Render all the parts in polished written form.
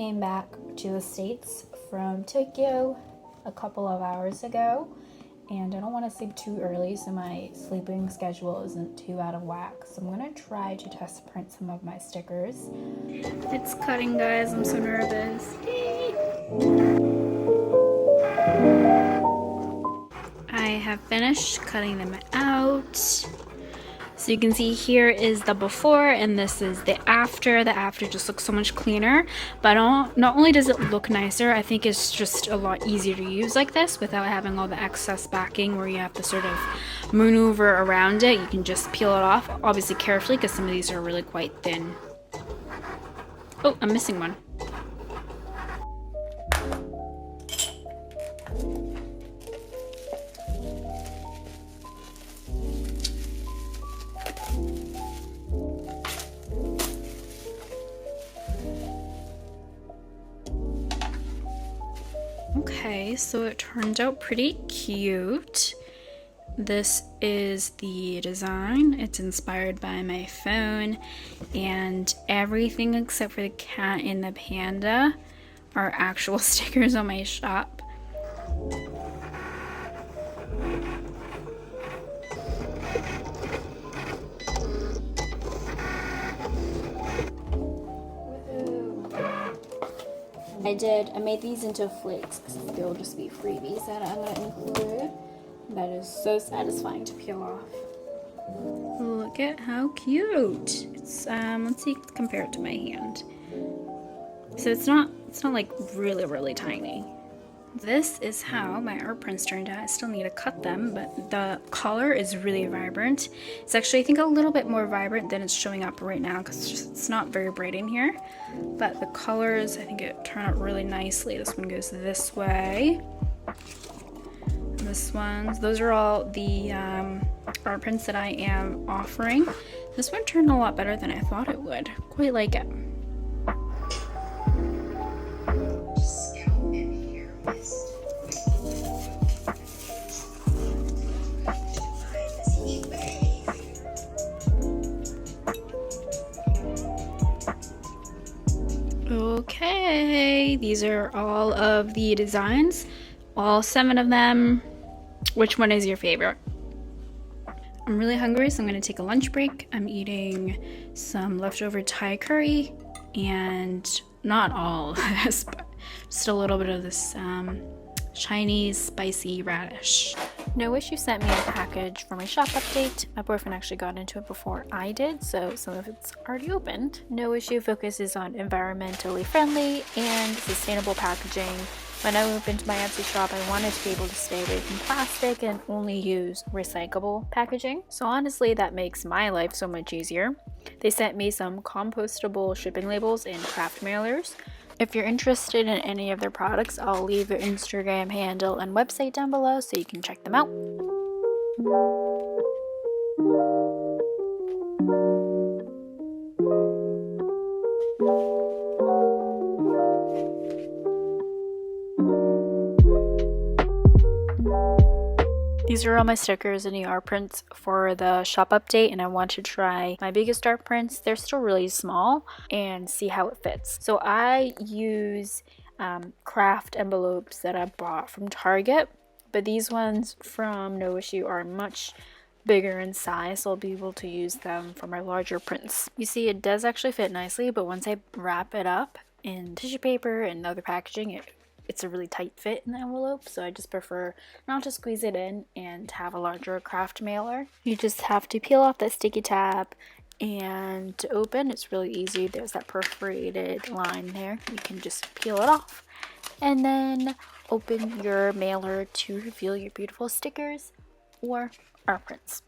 came back to the States from Tokyo a couple of hours ago, and I don't want to sleep too early so my sleeping schedule isn't too out of whack. So I'm gonna try to test print some of my stickers. It's cutting, guys. I'm so nervous. I have finished cutting them out. So you can see here is the before and this is the after. The after just looks so much cleaner, but not only does it look nicer, I think it's just a lot easier to use like this without having all the excess backing where you have to sort of maneuver around it. You can just peel it off, obviously carefully, because some of these are really quite thin. Oh, I'm missing one. Okay, so it turned out pretty cute. This is the design. It's inspired by my phone, and everything except for the cat and the panda are actual stickers on my shop. I made these into flakes because they'll just be freebies that I'm going to include. That is so satisfying to peel off. Look at how cute. It's let's see, compare it to my hand. So it's not like really tiny. This is how my art prints turned out. I still need to cut them, but the color is really vibrant. It's actually, I think, a little bit more vibrant than it's showing up right now because it's not very bright in here. But the colors, I think it turned out really nicely. This one goes this way. This one, those are all the art prints that I am offering. This one turned a lot better than I thought it would. Quite like it. Okay, these are all of the designs, all 7 of them. Which one is your favorite? I'm really hungry, so I'm gonna take a lunch break. I'm eating some leftover Thai curry, and not all of this, but just a little bit of this Chinese spicy radish. Noissue sent me a package for my shop update. My boyfriend actually got into it before I did, so some of it's already opened. Noissue focuses on environmentally friendly and sustainable packaging. When I opened my Etsy shop, I wanted to be able to stay away from plastic and only use recyclable packaging. So honestly, that makes my life so much easier. They sent me some compostable shipping labels and craft mailers. If you're interested in any of their products, I'll leave their Instagram handle and website down below so you can check them out. These are all my stickers and the art prints for the shop update, and I want to try my biggest art prints. They're still really small, and see how it fits. So I use craft envelopes that I bought from Target, but these ones from Noissue are much bigger in size, so I'll be able to use them for my larger prints. You see, it does actually fit nicely, but once I wrap it up in tissue paper and other packaging, it's a really tight fit in the envelope, so I just prefer not to squeeze it in and have a larger craft mailer. You just have to peel off that sticky tab, and to open, it's really easy. There's that perforated line there. You can just peel it off, and then open your mailer to reveal your beautiful stickers or art prints.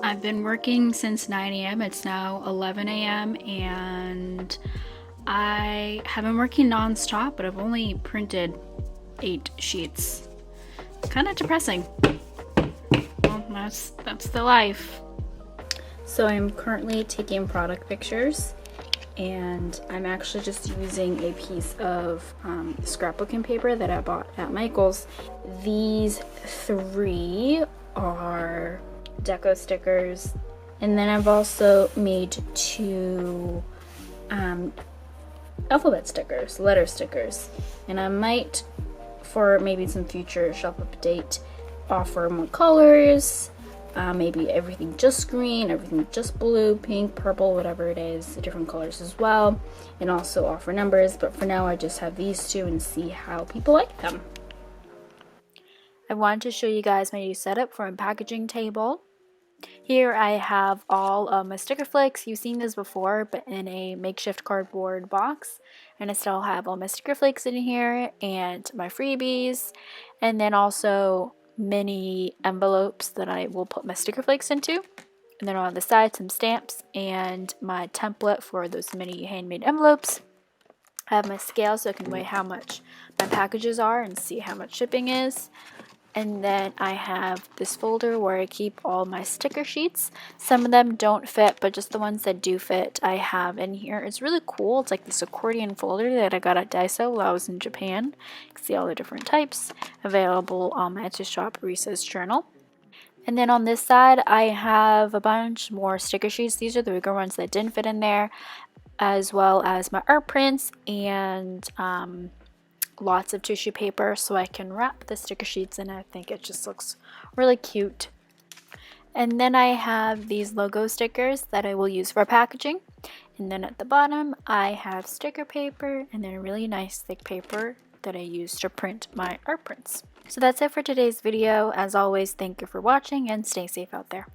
I've been working since 9 a.m. It's now 11 a.m. and I have been working non-stop, but I've only printed 8 sheets. Kind of depressing. Well, That's the life. So I'm currently taking product pictures, and I'm actually just using a piece of scrapbooking paper that I bought at Michael's. These 3 are deco stickers, and then I've also made 2 alphabet stickers, letter stickers, and I might, for maybe some future shop update, offer more colors. Maybe everything just green, everything just blue, pink, purple, whatever it is, different colors as well, and also offer numbers. But for now I just have these 2 and see how people like them. I wanted to show you guys my new setup for a packaging table. Here I have all of my sticker flakes. You've seen this before, but in a makeshift cardboard box. And I still have all my sticker flakes in here and my freebies, and then also mini envelopes that I will put my sticker flakes into. And then on the side, some stamps and my template for those mini handmade envelopes. I have my scale so I can weigh how much my packages are and see how much shipping is. And then I have this folder where I keep all my sticker sheets. Some of them don't fit, but just the ones that do fit I have in here. It's really cool. It's like this accordion folder that I got at Daiso while I was in Japan. You can see all the different types available on my Etsy shop Risa's journal. And then on this side I have a bunch more sticker sheets. These are the bigger ones that didn't fit in there, as well as my art prints and lots of tissue paper so I can wrap the sticker sheets in. I think it just looks really cute. And then I have these logo stickers that I will use for packaging. And then at the bottom I have sticker paper and then a really nice thick paper that I use to print my art prints. So that's it for today's video. As always, thank you for watching and stay safe out there.